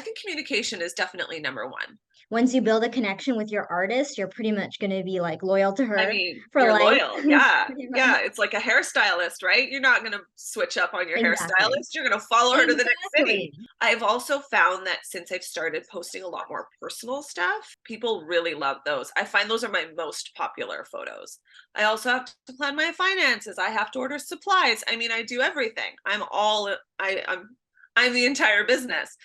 think communication is definitely number one. Once you build a connection with your artist, you're pretty much going to be like loyal to her for you're life. loyal. Yeah. Yeah. It's like a hairstylist, right? You're not going to switch up on your hairstylist. You're going to follow her to the next city. I've also found that since I've started posting a lot more personal stuff, people really love those. I find those are my most popular photos. I also have to plan my finances. I have to order supplies. I mean, I do everything. I'm the entire business.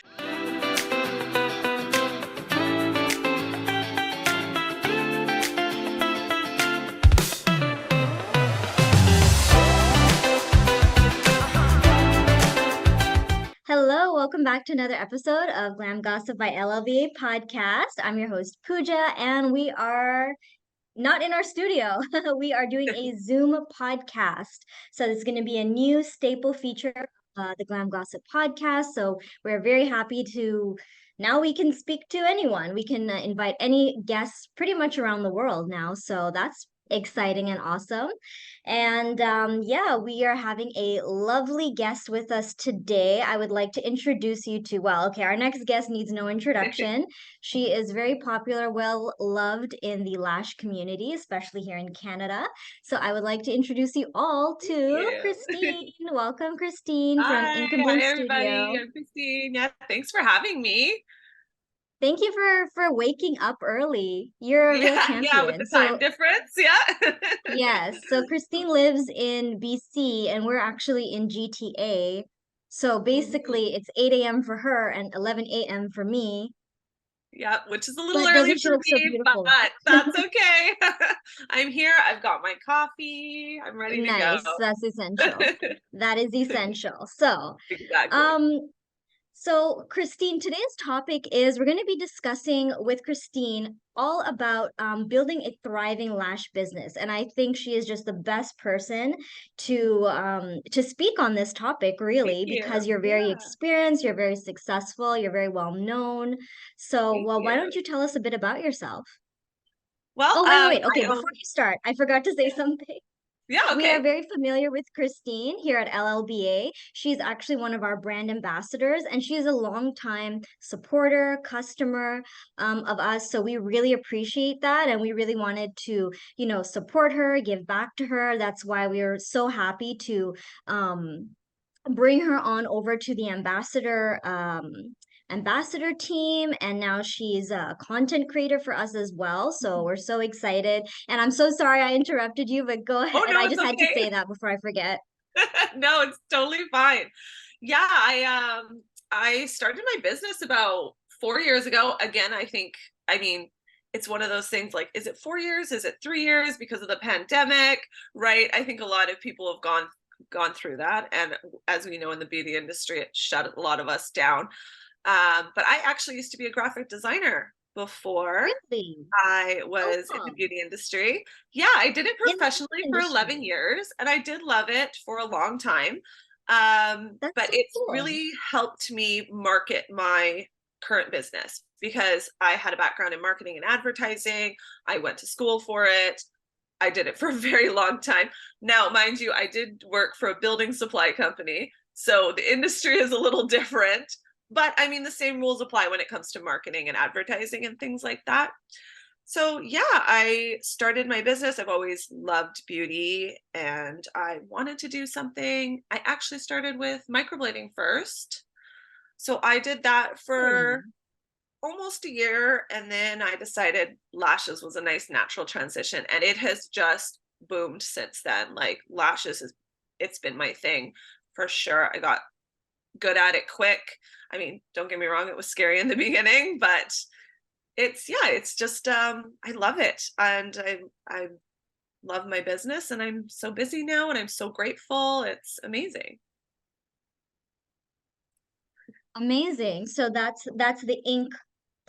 Hello, welcome back to another episode of Glam Gossip by LLBA Podcast. I'm your host, Pooja, and we are not in our studio. We are doing a Zoom podcast. So this is going to be a new staple feature of the Glam Gossip Podcast. So we're very happy to, now we can speak to anyone. We can invite any guests pretty much around the world now. So that's exciting and awesome. And yeah, we are having a lovely guest with us today. I would like to introduce you to, well, okay, our next guest needs no introduction. She is very popular, well loved in the Lash community, especially here in Canada. So I would like to introduce you all to Christine. Welcome, Christine from Incomplete everybody. Studio. I'm Christine. Yeah, thanks for having me. Thank you for waking up early. You're a real champion. Yeah, with the time difference. Yeah. Yes. So Christine lives in BC and we're actually in GTA. So basically it's 8 a.m. for her and 11 a.m. for me. Yeah, which is a little early for me, but that's okay. I'm here. I've got my coffee. I'm ready to go. Nice. That's essential. That is essential. So, exactly. So, Christine, today's topic is we're going to be discussing with Christine all about building a thriving lash business, and I think she is just the best person to speak on this topic, really, because you're very experienced, you're very successful, you're very well known. So, why don't you tell us a bit about yourself? Well, wait. Okay, before you start, I forgot to say something. Yeah, okay. We are very familiar with Christine here at LLBA. She's actually one of our brand ambassadors, and she's a longtime supporter, customer of us. So we really appreciate that, and we really wanted to, support her, give back to her. That's why we are so happy to bring her on over to the ambassador team, and now she's a content creator for us as well, so we're so excited. And I'm so sorry I interrupted you, but go ahead. No, I just had to say that before I forget. No, it's totally fine. Yeah, I started my business about 4 years ago. Again, it's one of those things like, is it 4 years? Is it 3 years because of the pandemic? Right? I think a lot of people have gone through that, and as we know in the beauty industry, it shut a lot of us down. But I actually used to be a graphic designer before I was in the beauty industry. Yeah, I did it professionally for 11 years, and I did love it for a long time. But it's really helped me market my current business because I had a background in marketing and advertising. I went to school for it. I did it for a very long time. Now, mind you, I did work for a building supply company, so the industry is a little different. But I mean, the same rules apply when it comes to marketing and advertising and things like that. So yeah, I started my business. I've always loved beauty and I wanted to do something. I actually started with microblading first. So I did that for almost a year. And then I decided lashes was a nice natural transition. And it has just boomed since then. Like lashes, it's been my thing for sure. I got good at it quick. I mean, don't get me wrong, it was scary in the beginning, but it's just I love it, and I love my business, and I'm so busy now, and I'm so grateful. It's amazing. So that's the ink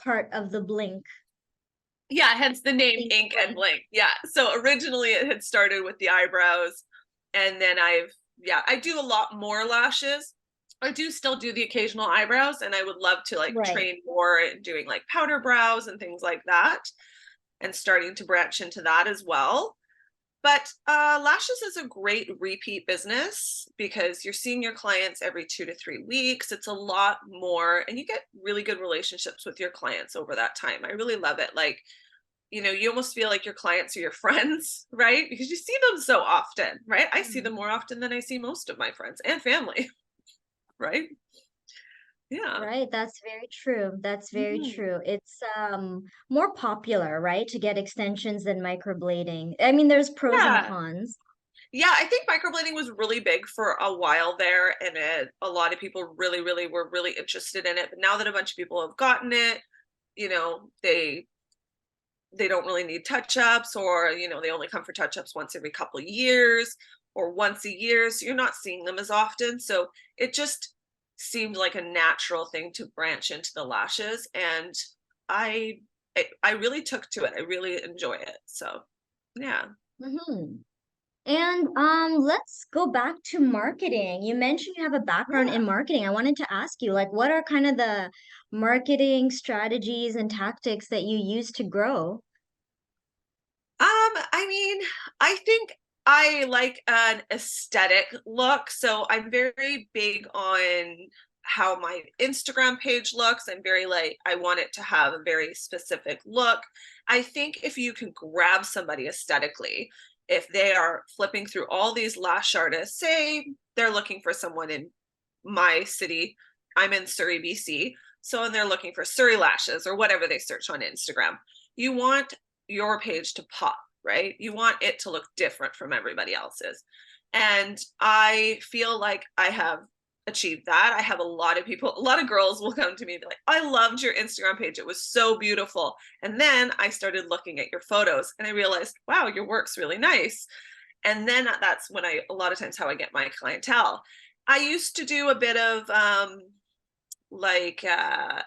part of the blink. Yeah, hence the name Ink and Blink. Yeah, so originally it had started with the eyebrows, and then I do a lot more lashes. I do still do the occasional eyebrows, and I would love to train more in doing like powder brows and things like that, and starting to branch into that as well. But lashes is a great repeat business because you're seeing your clients every 2 to 3 weeks. It's a lot more, and you get really good relationships with your clients over that time. I really love it. Like, you almost feel like your clients are your friends, right? Because you see them so often, right? I see them Mm. more often than I see most of my friends and family, right? Yeah. Right, that's very true. That's very Mhm. true. It's more popular, right, to get extensions than microblading. I mean, there's pros and Yeah. cons. Yeah, I think microblading was really big for a while there, and a lot of people really were really interested in it. But now that a bunch of people have gotten it, you know, they don't really need touch-ups, or they only come for touch-ups once every couple of years or once a year, so you're not seeing them as often. So it just seemed like a natural thing to branch into the lashes, and I I really took to it. I really enjoy it. So, yeah. Hmm. And let's go back to marketing. You mentioned you have a background Yeah. in marketing. I wanted to ask you, like, what are kind of the marketing strategies and tactics that you use to grow? I mean, I think I like an aesthetic look. So I'm very big on how my Instagram page looks. I'm very like, I want it to have a very specific look. I think if you can grab somebody aesthetically, if they are flipping through all these lash artists, say they're looking for someone in my city, I'm in Surrey, BC. So, and they're looking for Surrey lashes or whatever they search on Instagram. You want your page to pop, right? You want it to look different from everybody else's. And I feel like I have achieved that. I have a lot of people, a lot of girls will come to me and be like, I loved your Instagram page. It was so beautiful. And then I started looking at your photos and I realized, wow, your work's really nice. And then that's when a lot of times how I get my clientele. I used to do a bit of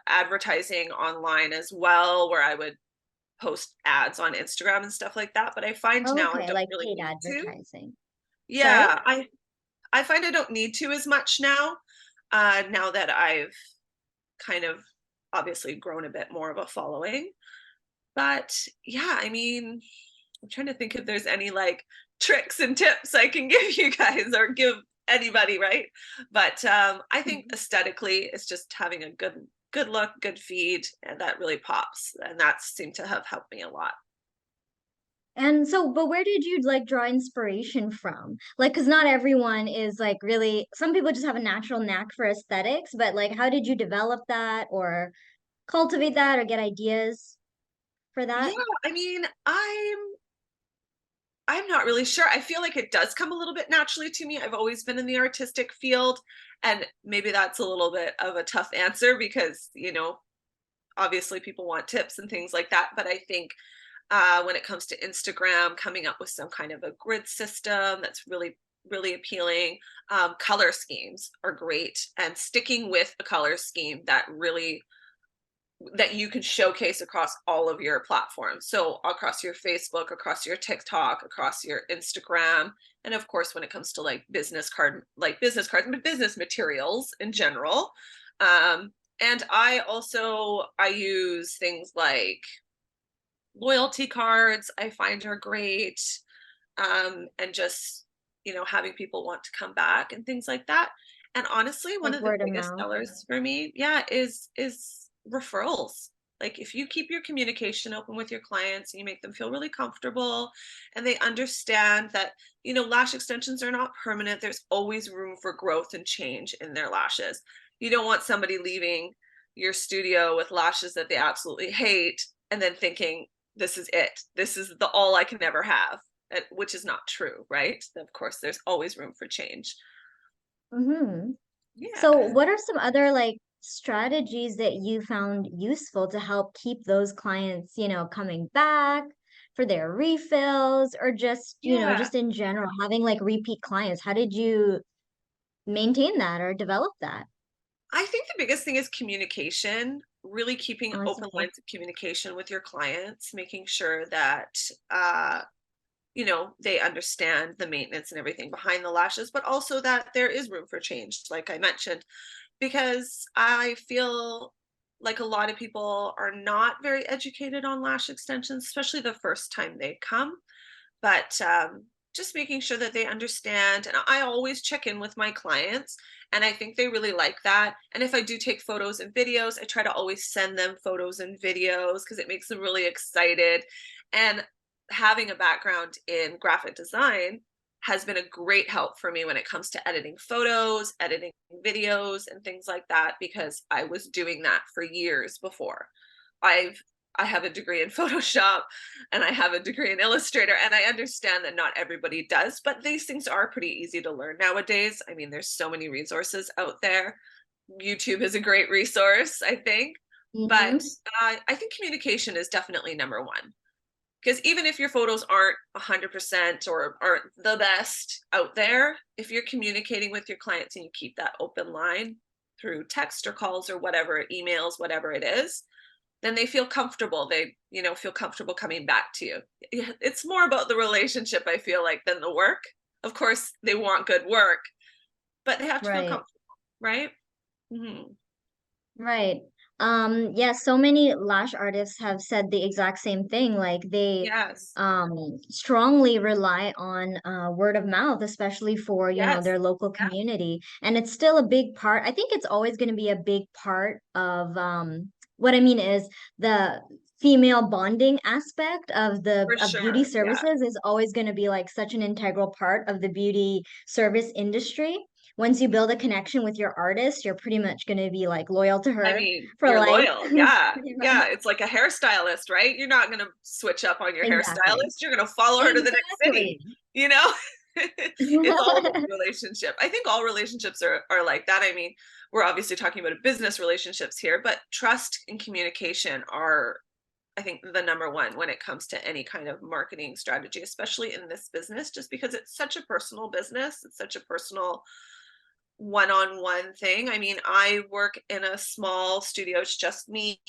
advertising online as well, where I would post ads on Instagram and stuff like that, but I find now I Okay, don't like really paid need to. advertising. Sorry? Yeah, I find I don't need to as much now, now that I've kind of obviously grown a bit more of a following. But yeah, I mean, I'm trying to think if there's any like tricks and tips I can give you guys or give anybody, right? But I think Mhm. aesthetically, it's just having a good look, good feed, and that really pops, and that seemed to have helped me a lot. And so, but where did you like draw inspiration from? Like, because not everyone is like really, some people just have a natural knack for aesthetics, but like, how did you develop that or cultivate that or get ideas for Yeah, that? I mean, I'm not really sure. I feel like it does come a little bit naturally to me. I've always been in the artistic field, and maybe that's a little bit of a tough answer because, obviously people want tips and things like that. But I think when it comes to Instagram, coming up with some kind of a grid system that's really appealing. Color schemes are great, and sticking with a color scheme that you can showcase across all of your platforms. So across your Facebook, across your TikTok, across your Instagram, and of course when it comes to business cards, but business materials in general. Um, and I use things like loyalty cards. I find are great, and just having people want to come back and things like that. And honestly, one Like of the word of biggest mouth? sellers for me, yeah, is referrals. Like if you keep your communication open with your clients and you make them feel really comfortable and they understand that lash extensions are not permanent, there's always room for growth and change in their lashes. You don't want somebody leaving your studio with lashes that they absolutely hate and then thinking, this is it, this is the all I can ever have, which is not true, right? Of course, there's always room for change. Mm-hmm. So, Yeah. what are some other like strategies that you found useful to help keep those clients, coming back for their refills or just, Yeah. just in general, having like repeat clients? How did you maintain that or develop that? I think the biggest thing is communication, really keeping open Honestly. lines of communication with your clients, making sure that they understand the maintenance and everything behind the lashes, but also that there is room for change, like I mentioned, because I feel like a lot of people are not very educated on lash extensions, especially the first time they come. but just making sure that they understand. And I always check in with my clients, and I think they really like that. And if I do take photos and videos, I try to always send them photos and videos because it makes them really excited. And having a background in graphic design has been a great help for me when it comes to editing photos, editing videos, and things like that, because I was doing that for years before. I have a degree in Photoshop and I have a degree in Illustrator, and I understand that not everybody does, but these things are pretty easy to learn nowadays. I mean, there's so many resources out there. YouTube is a great resource, I think. But Mm-hmm. I think communication is definitely number one. Because even if your photos aren't 100% or aren't the best out there, if you're communicating with your clients and you keep that open line through text or calls or whatever, emails, whatever it is, then they feel comfortable. They, feel comfortable coming back to you. It's more about the relationship, I feel like, than the work. Of course, they want good work, but they have to feel Right. comfortable, right? Hmm. Right. Yeah, so many lash artists have said the exact same thing. Like they Yes. strongly rely on word of mouth, especially for, Yes. their local Yeah. community. And it's still a big part. I think it's always going to be a big part of what I mean is the female bonding aspect For of beauty sure. Yeah. services is always going to be like such an integral part of the beauty service industry. Once you build a connection with your artist, you're pretty much going to be like loyal to I her mean, for you're life. loyal. Yeah. Pretty Yeah. much. It's like a hairstylist, right? You're not going to switch up on your Exactly. hairstylist. You're going to follow her to the next city, Exactly. you know? It's all about the relationship. I think all relationships are like that. I mean, we're obviously talking about business relationships here, but trust and communication are, I think, the number one when it comes to any kind of marketing strategy, especially in this business, just because it's such a personal business. It's such a personal one-on-one thing. I mean, I work in a small studio. It's just me,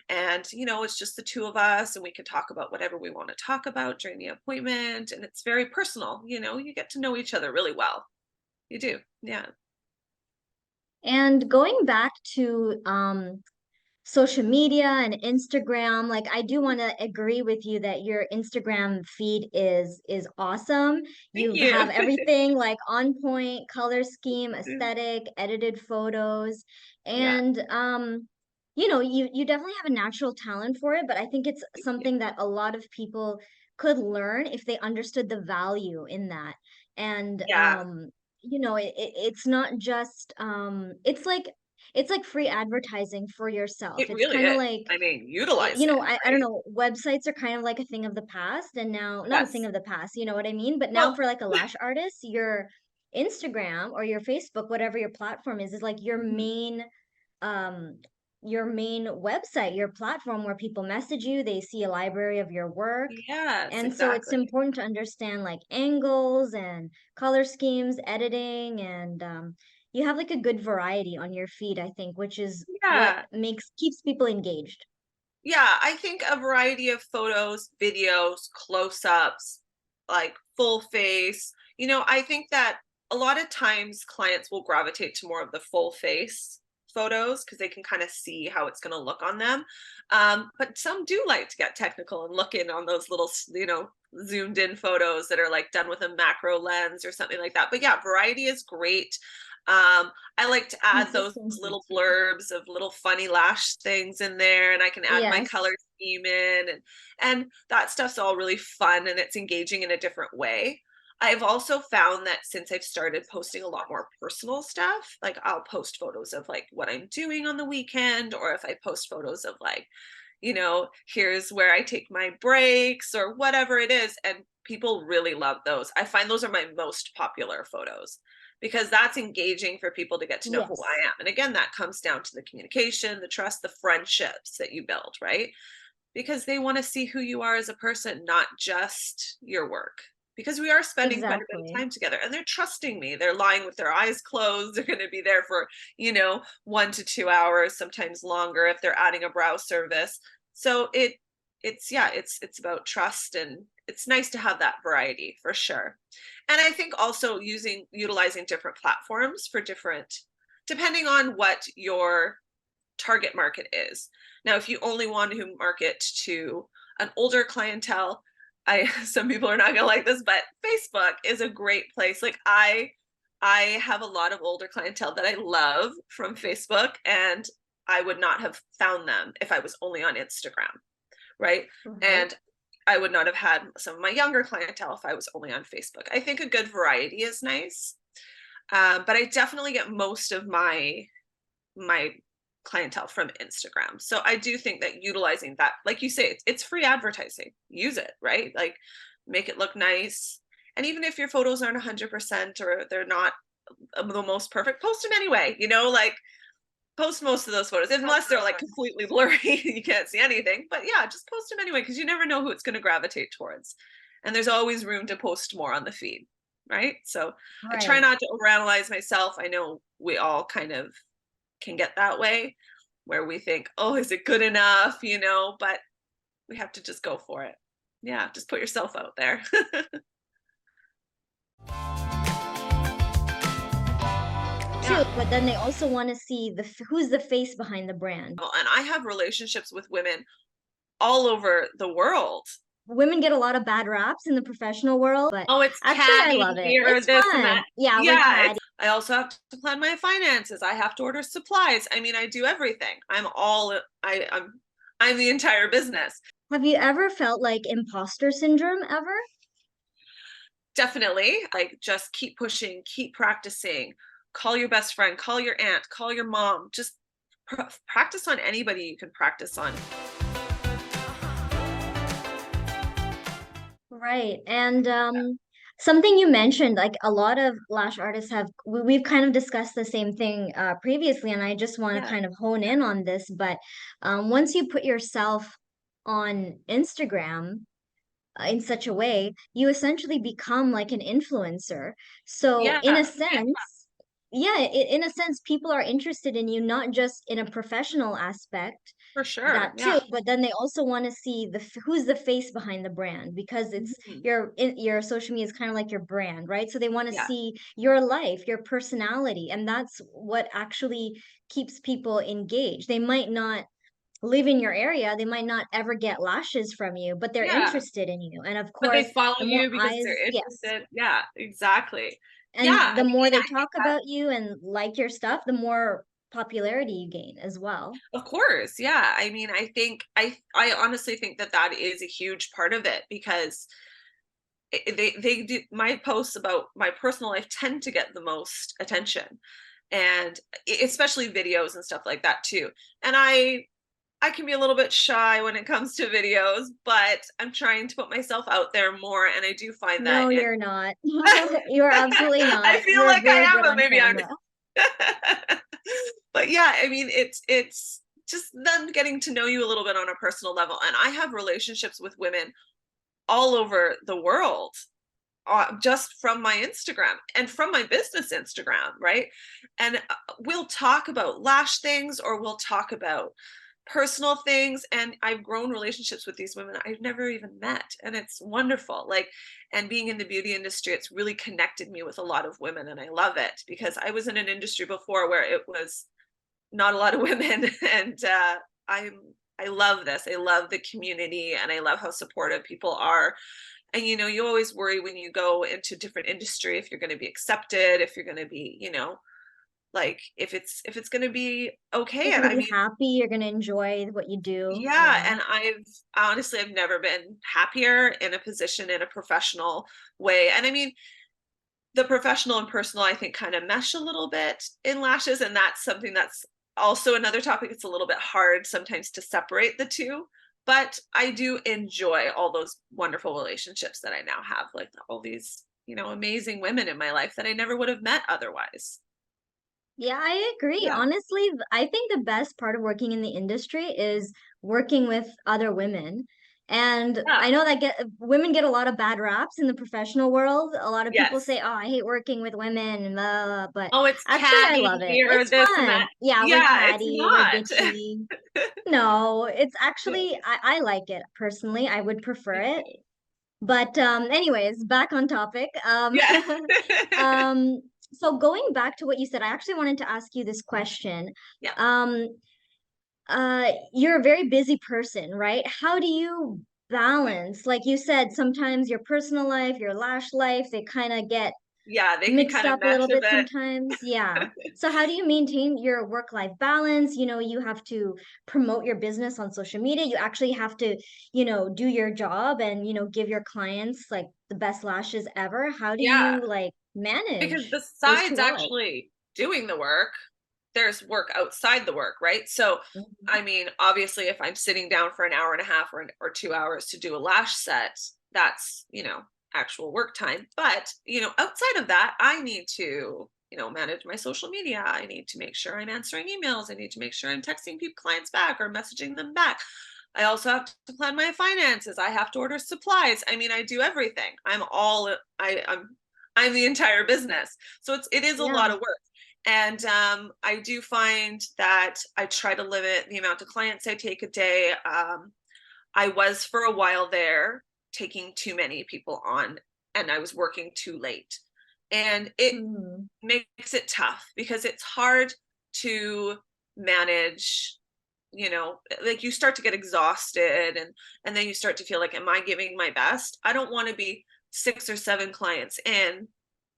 and it's just the two of us, and we can talk about whatever we want to talk about during the appointment, and it's very personal. You get to know each other really well. You do. Yeah. And going back to social media and Instagram, like I do want to agree with you that your Instagram feed is awesome. Thank You you. have everything like on point, color scheme, aesthetic, edited photos, Yeah. and you definitely have a natural talent for it, but I think it's Thank you. something that a lot of people could learn if they understood the value in that. And Yeah. it's not just it's like free advertising for yourself. It It's really kind of is. like, I mean, utilize it, I don't right? know, websites are kind of like a thing of the past, and now, not a thing Yes. of the past, you know what I mean? But now Well, for like a lash artist, your Instagram or your Facebook, whatever your platform is like mhm. um your main website, your platform where people message you, they see a library of your work. Yes, And so it's exactly. important to understand like angles and color schemes, editing, and you have like a good variety on your feed, I think, which is what Yeah. makes keeps people engaged. Yeah, I think a variety of photos, videos, close-ups, like full face. I think that a lot of times clients will gravitate to more of the full face photos because they can kind of see how it's going to look on them. But some do like to get technical and look in on those little, zoomed in photos that are like done with a macro lens or something like that. But yeah, variety is great. I like to add those Consistency little too. blurbs of little funny lash things in there, and I can add my Yes. color scheme in, and that stuff's all really fun and it's engaging in a different way. I've also found that since I've started posting a lot more personal stuff, like I'll post photos of like what I'm doing on the weekend, or if I post photos of like, here's where I take my breaks or whatever it is, and people really love those. I find those are my most popular photos because that's engaging for people to get to know who Yes. I am. And again, that comes down to the communication, the trust, the friendships that you build, right? Because they want to see who you are as a person, not just your work. Because we are spending quite a bit of Exactly. time together and they're trusting me. They're lying with their eyes closed. They're going to be there for, 1 to 2 hours, sometimes longer if they're adding a brow service. So it's about trust, and it's nice to have that variety for sure. And I think also utilizing different platforms for different, depending on what your target market is. Now, if you only want to market to an older clientele, some people are not gonna like this, but Facebook is a great place. Like I have a lot of older clientele that I love from Facebook, and I would not have found them if I was only on Instagram, right? And I would not have had some of my younger clientele if I was only on Facebook. I think a good variety is nice, but I definitely get most of my clientele from Instagram. So I do think that utilizing that, like you say, it's free advertising. Use it, right? Like make it look nice. And even if your photos aren't 100% or they're not the most perfect, post them anyway, like post most of those photos, unless they're like completely blurry, you can't see anything. But yeah, just post them anyway, because you never know who it's going to gravitate towards. And there's always room to post more on the feed, right? So I try not to overanalyze myself. I know we all kind of can get that way where we think, oh, is it good enough? But we have to just go for it. Yeah, just put yourself out there. Too, but then they also want to see who's the face behind the brand. And I have relationships with women all over the world. Women get a lot of bad raps in the professional world, but it's actually I love it. It's fun. Yeah, I also have to plan my finances. I have to order supplies. I mean, I do everything. I'm the entire business. Have you ever felt like imposter syndrome ever? Definitely. Like just keep pushing, keep practicing. Call your best friend, call your aunt, call your mom. Just practice on anybody you can practice on. Right. And something you mentioned, like a lot of lash artists we've kind of discussed the same thing previously, and I just want to kind of hone in on this. But once you put yourself on Instagram in such a way, you essentially become like an influencer. So in a sense, in a sense, people are interested in you, not just in a professional aspect. For sure. That too, but then they also want to see who's the face behind the brand, because it's your social media is kind of like your brand, right? So they want to see your life, your personality, and that's what actually keeps people engaged. They might not live in your area, they might not ever get lashes from you, but they're interested in you. And of but course, they follow you because they're interested. Yeah, exactly. And the more they talk about you and like your stuff, the more popularity you gain as well. Of course. Yeah. I mean, I honestly think that is a huge part of it, because they do, my posts about my personal life tend to get the most attention, and especially videos and stuff like that too. And I can be a little bit shy when it comes to videos, but I'm trying to put myself out there more, and I do find that. No, you're not. You're absolutely not. I feel like I am, but maybe I'm. But yeah, I mean, it's just them getting to know you a little bit on a personal level. And I have relationships with women all over the world, just from my Instagram and from my business Instagram, right? And we'll talk about lash things, or we'll talk about personal things, and I've grown relationships with these women I've never even met, and it's wonderful. Like, and being in the beauty industry, it's really connected me with a lot of women, and I love it, because I was in an industry before where it was not a lot of women, and I love this. I love the community, and I love how supportive people are. And you always worry when you go into a different industry if you're going to be accepted, if you're going to be, like if it's going to be okay. And I mean, happy, you're going to enjoy what you do. Yeah. And I've never been happier in a position in a professional way. And I mean, the professional and personal, I think, kind of mesh a little bit in lashes. And that's something that's also another topic. It's a little bit hard sometimes to separate the two, but I do enjoy all those wonderful relationships that I now have, like all these, amazing women in my life that I never would have met otherwise. Yeah, I agree. Yeah. Honestly, I think the best part of working in the industry is working with other women. And I know that women get a lot of bad raps in the professional world. A lot of people say, "Oh, I hate working with women," and blah, blah, blah. But it's actually, I love it. It's fun. Yeah, we're catty, we're bitchy. No, it's actually I like it personally. I would prefer it. But anyways, back on topic. So going back to what you said, I actually wanted to ask you this question. Yeah. You're a very busy person, right? How do you balance. Like you said, sometimes your personal life, your lash life, they kind of get Yeah, they can mixed kind of up a mesh little a bit bit. sometimes. Yeah. So how do you maintain your work-life balance? You have to promote your business on social media. You actually have to, do your job and, give your clients like the best lashes ever. How do Yeah, you like because manage those two besides worlds? actually doing the work, there's work outside the work, right? So, Mhm. I mean, obviously, if I'm sitting down for an hour and a half or 2 hours to do a lash set, that's, actual work time. But, outside of that, I need to, manage my social media. I need to make sure I'm answering emails. I need to make sure I'm texting people, clients back or messaging them back. I also have to plan my finances. I have to order supplies. I mean, I do everything. I'm the entire business. So it is a lot Yeah. of work. And I do find that I try to limit the amount of clients I take a day. I was for a while there taking too many people on, and I was working too late. And it Mhm. makes it tough because it's hard to manage, like you start to get exhausted, and then you start to feel like, am I giving my best? I don't want to be 6 or 7 clients in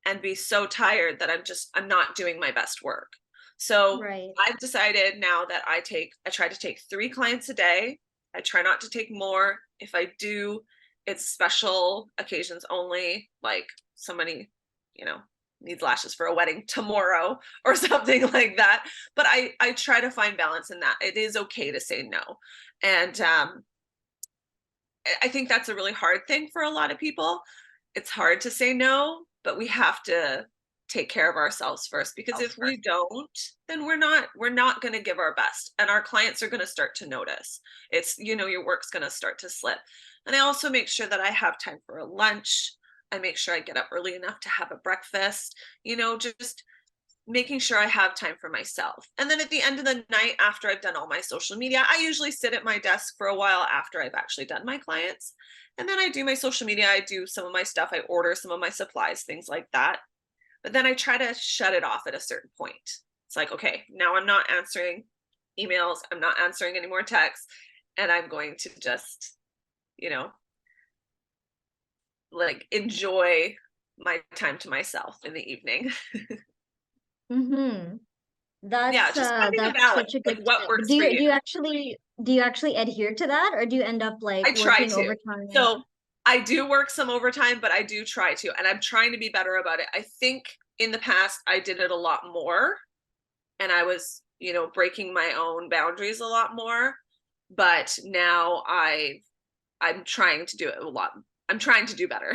and be so tired that I'm not doing my best work. So Right. I've decided now that I try to take 3 clients a day. I try not to take more. If I do, it's special occasions only, like somebody, you know, needs lashes for a wedding tomorrow or something like that. But I try to find balance in that. It is okay to say no. And I think that's a really hard thing for a lot of people. It's hard to say no, but we have to take care of ourselves first, because if we don't, then we're not going to give our best, and our clients are going to start to notice. It's, your work's going to start to slip. And I also make sure that I have time for a lunch. I make sure I get up early enough to have a breakfast, just making sure I have time for myself. And then at the end of the night, after I've done all my social media, I usually sit at my desk for a while after I've actually done my clients. And then I do my social media, I do some of my stuff, I order some of my supplies, things like that. But then I try to shut it off at a certain point. It's like, okay, now I'm not answering emails, I'm not answering any more texts, and I'm going to just, you know, like enjoy my time to myself in the evening. Mm-hmm. Yeah, just finding a That's balance, such a like good what tip. works for you. Do you actually adhere to that, or do you end up like I try working to. overtime? So I do work some overtime, but I do try to, and I'm trying to be better about it. I think in the past I did it a lot more, and I was, breaking my own boundaries a lot more. But now I'm trying to do it a lot. I'm trying to do better.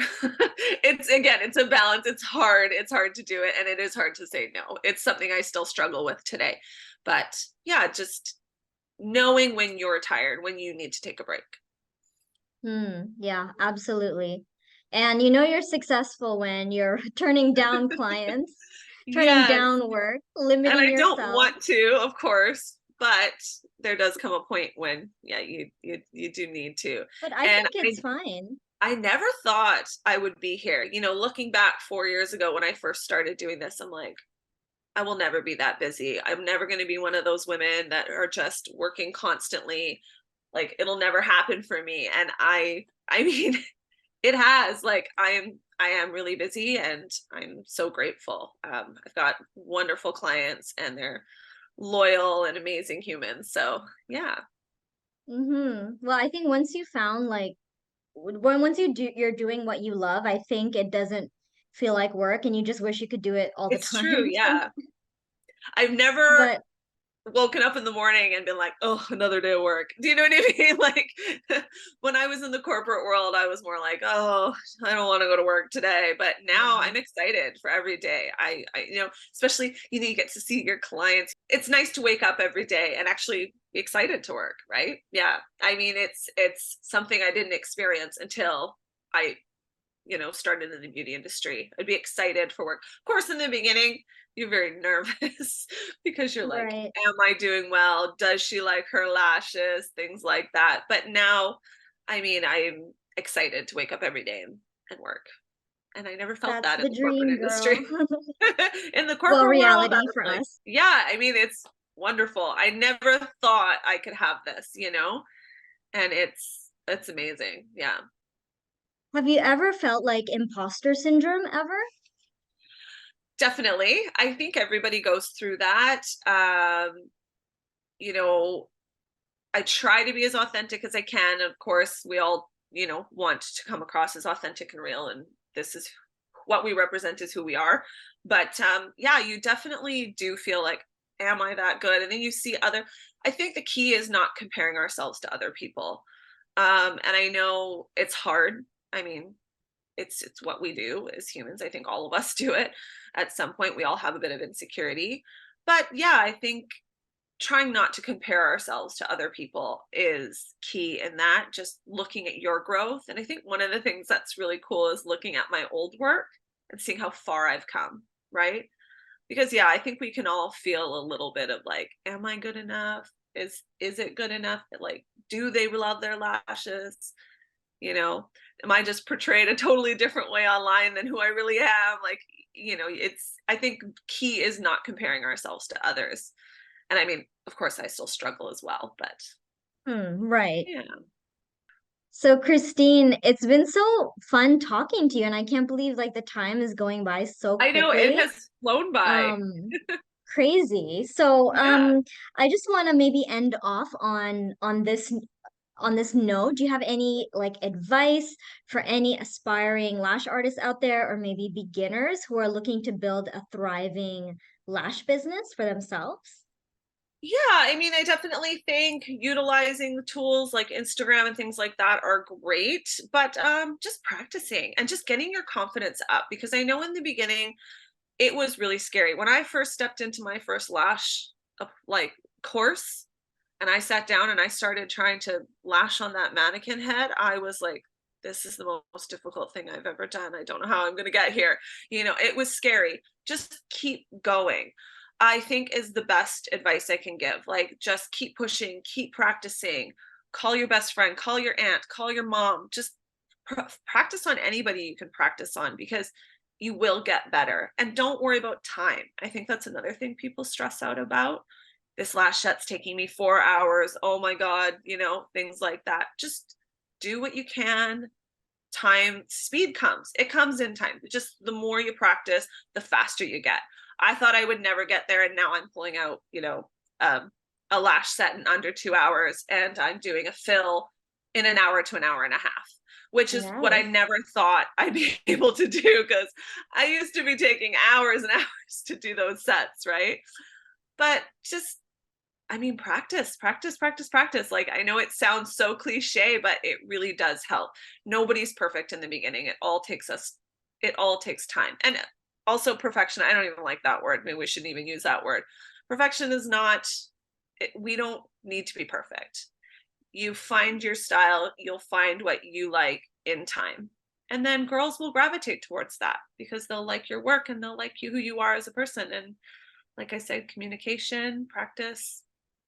It's a balance. It's hard. It's hard to do it, and it is hard to say no. It's something I still struggle with today. But yeah, just knowing when you're tired, when you need to take a break. Yeah, absolutely. And you're successful when you're turning down clients, turning Yes. down work, And limiting I don't yourself. want to, of course, but there does come a point when, yeah, you do need to. But I And think it's fine. I never thought I would be here. Looking back 4 years ago when I first started doing this, I'm like, I will never be that busy. I'm never going to be one of those women that are just working constantly. Like, it'll never happen for me. And I mean, it has. Like, I am really busy, and I'm so grateful. I've got wonderful clients, and they're loyal and amazing humans. So yeah. Well, I think once you found like once you're doing what you love, I think it doesn't feel like work, and you just wish you could do it all the It's true. time. Yeah. I've never But woken up in the morning and been like, oh, another day of work. Do you know what I mean? Like, when I was in the corporate world, I was more like, oh, I don't want to go to work today. But now yeah. I'm excited for every day. Especially, you get to see your clients. It's nice to wake up every day and actually be excited to work, right? Yeah. I mean, it's something I didn't experience until I started in the beauty industry. I'd be excited for work. Of course, in the beginning, you're very nervous because you're like, Right. am I doing well? Does she like her lashes? Things like that. But now, I mean, I'm excited to wake up every day and work. And I never felt That's that in the the corporate dream, industry. girl. In the Well, corporate world, I reality was for like, us. yeah, I mean, it's wonderful. I never thought I could have this, and it's amazing. Yeah. Have you ever felt like imposter syndrome ever? Definitely. I think everybody goes through that. You know, I try to be as authentic as I can. Of course, we all, want to come across as authentic and real, and this is what we represent is who we are. But yeah, you definitely do feel like, am I that good? And then you see other, I think the key is not comparing ourselves to other people. And I know it's hard. I mean, it's what we do as humans. I think all of us do it at some point. We all have a bit of insecurity. But yeah, I think trying not to compare ourselves to other people is key in that, just looking at your growth. And I think one of the things that's really cool is looking at my old work and seeing how far I've come, right? Because yeah, I think we can all feel a little bit of like, am I good enough? Is it good enough? Like, do they love their lashes? You know, am I just portrayed a totally different way online than who I really am? Like, I think key is not comparing ourselves to others. And I mean, of course, I still struggle as well, but Right. yeah, So, Christine, it's been so fun talking to you, and I can't believe like the time is going by so I know it quickly. has flown by. Um, Crazy. So, Yeah. I just want to maybe end off on this note. Do you have any like advice for any aspiring lash artists out there, or maybe beginners who are looking to build a thriving lash business for themselves? Yeah, I mean, I definitely think utilizing the tools like Instagram and things like that are great, but just practicing and just getting your confidence up because I know in the beginning it was really scary. When I first stepped into my first lash like course and I sat down and I started trying to lash on that mannequin head, I was like, this is the most difficult thing I've ever done. I don't know how I'm going to get here. It was scary. Just keep going. I think is the best advice I can give. Like, just keep pushing, keep practicing. Call your best friend, call your aunt, call your mom. Just practice on anybody you can practice on because you will get better. And don't worry about time. I think that's another thing people stress out about. This lash set's taking me 4 hours. Oh my God, things like that. Just do what you can. Speed comes. It comes in time. Just the more you practice, the faster you get. I thought I would never get there. And now I'm pulling out, a lash set in under 2 hours and I'm doing a fill in an hour to an hour and a half, which is what I Nice. never thought I'd be able to do because I used to be taking hours and hours to do those sets, right? But just, I mean, practice, practice, practice, practice. Like, I know it sounds so cliche, but it really does help. Nobody's perfect in the beginning. It all takes time. And also perfection. I don't even like that word. Maybe we shouldn't even use that word. Perfection is not, we don't need to be perfect. You find your style, you'll find what you like in time. And then girls will gravitate towards that because they'll like your work and they'll like you who you are as a person. And like I said, communication, practice,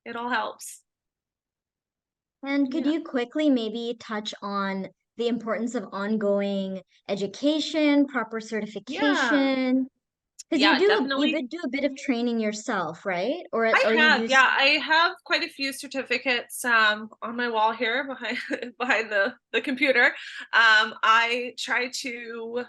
it all helps. And could Yeah. you quickly maybe touch on the importance of ongoing education, proper Yeah. certification? Because Yeah, you definitely. do a bit of training yourself, right? I Or you have, do yeah, I have quite a few certificates on my wall here behind behind the computer. I try to,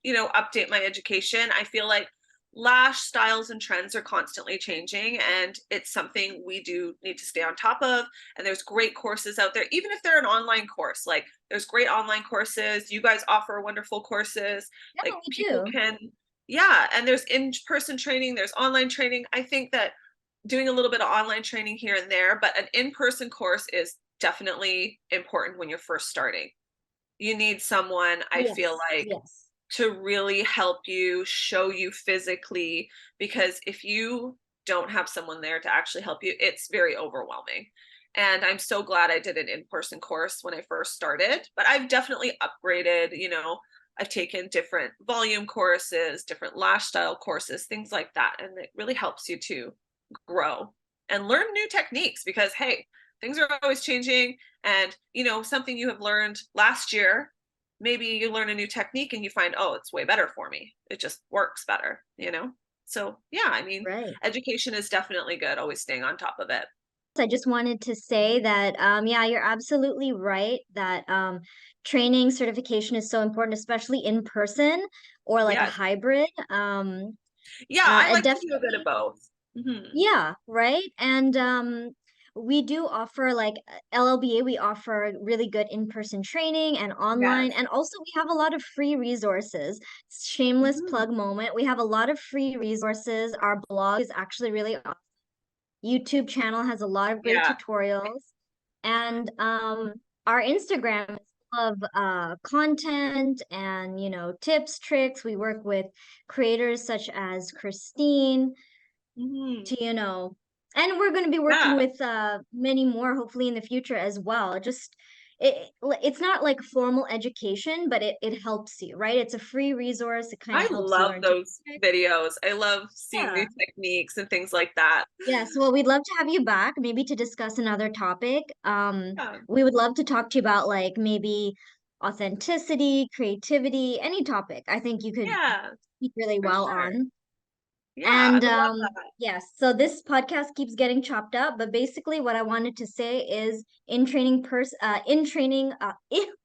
update my education. I feel like lash styles and trends are constantly changing and it's something we do need to stay on top of. And there's great courses out there, even if they're an online course. Like, there's great online courses. You guys offer wonderful courses. Yeah, Like, we people do. can, yeah, and there's in-person training, there's online training. I think that doing a little bit of online training here and there, but an in-person course is definitely important when you're first starting. You need someone, I feel Yes, like, yes. to really help you, show you physically, because if you don't have someone there to actually help you, it's very overwhelming. And I'm so glad I did an in-person course when I first started, but I've definitely upgraded, I've taken different volume courses, different lash style courses, things like that. And it really helps you to grow and learn new techniques because, hey, things are always changing. And, something you have learned last year, maybe you learn a new technique and you find, oh, it's way better for me. It just works better. So, yeah, I mean, Right. education is definitely good, always staying on top of it. I just wanted to say that, yeah, you're absolutely right that training certification is so important, especially in person or like a Yes. hybrid. Yeah, I It like to do a bit definitely, of both. Hmm. yeah, right. And we do offer like LLBA, we offer really good in-person training and online. Yes. And also we have a lot of free resources. Shameless Mhm. plug moment. We have a lot of free resources. Our blog is actually really awesome. YouTube channel has a lot of great Yeah. tutorials. And our Instagram is full of content and, you know, tips, tricks. We work with creators such as Christine Hmm. to, you know, and we're going to be working Yeah. with many more hopefully in the future as well. Just it's not like formal education, but it helps you, right? It's a free resource. It kind I of helps you love learn those tips. videos. I love seeing new Yeah. techniques and things like that. Yes, well, we'd love to have you back, maybe to discuss another topic. Yeah. We would love to talk to you about like maybe authenticity, creativity, any topic. I think you could Yeah, speak really for well sure. on. Yeah, I And would love that. yes, so this podcast keeps getting chopped up, but basically what I wanted to say is in-person training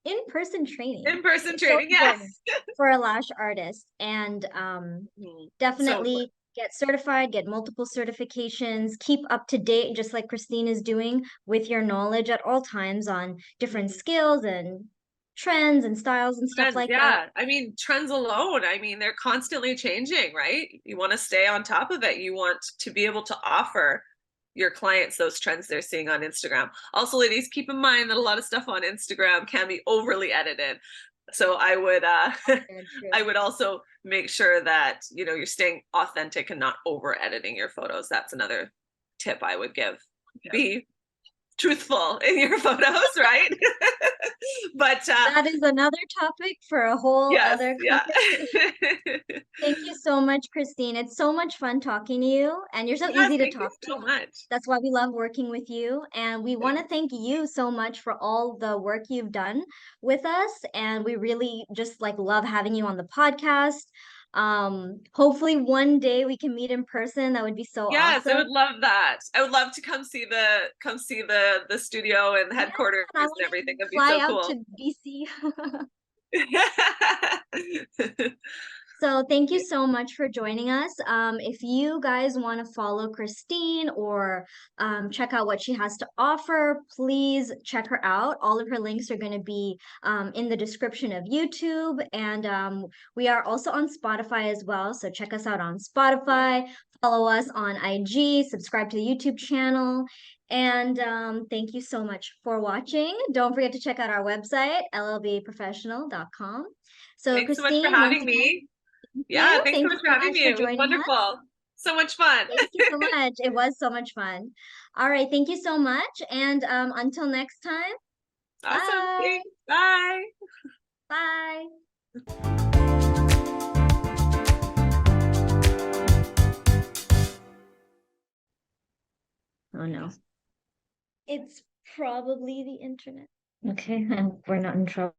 In-person is so training, important yes. for a lash artist. And Mhm. So important. definitely get certified, get multiple certifications, keep up to date, just like Christine is doing with your knowledge at all times on different Mhm. skills and trends and styles and stuff Trends, like that. yeah. I mean, trends alone, I mean, they're constantly changing, right? You want to stay on top of it. You want to be able to offer your clients those trends they're seeing on Instagram. Also, ladies, keep in mind that a lot of stuff on Instagram can be overly edited. So I would Very I true. would also make sure that, you know, you're staying authentic and not over editing your photos. That's another tip I would give. Be truthful in your photos, right? But That is another topic for a whole yes, other yeah. conversation. Thank you so much, Christine. It's so much fun talking to you, and you're so Yes, easy to thank you talk to. so much. That's why we love working with you. And we want to thank you so much for all the work you've done with us. And we really just like love having you on the podcast. Hopefully one day we can meet in person. That would be so Yes, I awesome. would love that. I would love to come see the studio and Yeah, headquarters and I and want everything. to That'd be fly so out cool. to BC. So thank you so much for joining us. If you guys want to follow Christine or check out what she has to offer, please check her out. All of her links are going to be in the description of YouTube. And we are also on Spotify as well. So check us out on Spotify, follow us on IG, subscribe to the YouTube channel. And thank you so much for watching. Don't forget to check out our website, llbaprofessional.com. So Thanks so much for Christine, once having again, me. Yeah, thanks so thank much you for so having much me. for It was joining us. wonderful. So much fun. Thank you so much. It was so much fun. All right, thank you so much. And until next time, Awesome. bye. Thanks. Bye. Bye. Oh no. It's probably the internet. Okay, we're not in trouble.